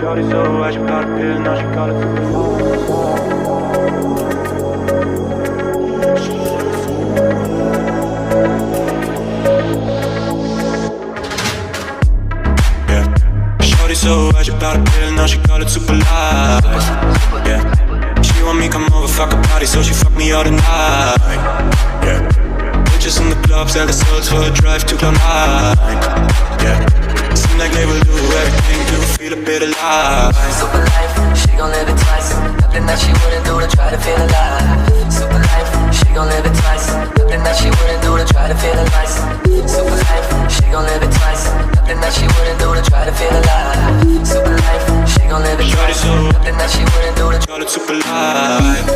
Shorty so high, she got a pill, now she call it super yeah. Shorty so high, she got a pill, now she call it super light. Yeah. She want me come over, fuck a party, so she fuck me all the night. Yeah. Bitches in the club, sell the souls for a drive to Cloud9. Yeah. Seem like they will do everything to feel a bit alive. Super life, she gon' live it twice. Nothing that she wouldn't do to try to feel alive. Super life, she gon' live it twice. Nothing that she wouldn't do to try to feel alive. Super life, she gon' live it twice. Nothing that she wouldn't do to try to feel alive. Super life, she gon' live it twice. Nothing that she wouldn't do to call it super life.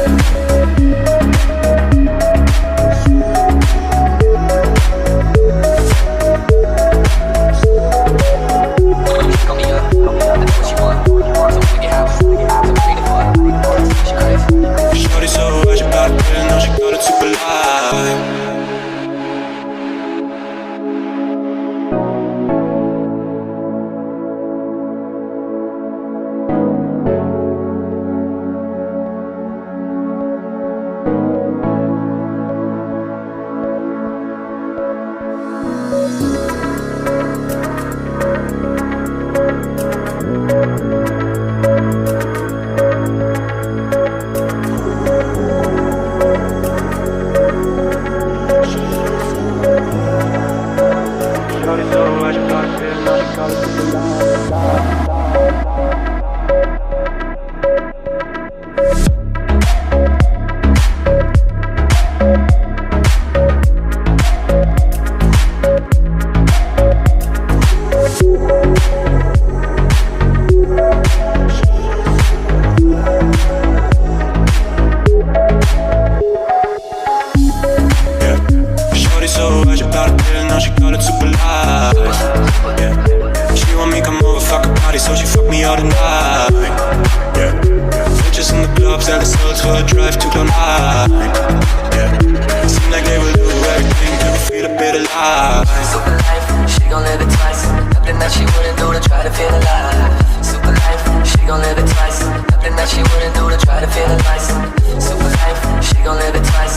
Shorty so high, she got a pill, now she call it super life. Shorty so high, she got a pill, now she call it super life. So high, she got a pill, now she call it super life. Yeah. She want me come over, fuck a party, so she fuck me all the night. Yeah. Bitches in the club, sell the souls for a drive to Cloud9. Yeah. Seem like they will do everything to feel a bit alive. super life, she gon' live it twice. Nothing that she wouldn't do to try to feel alive. Super life, she gon' live it twice. Nothing that she wouldn't do to try to feel alive. Super life, she gon' live it twice.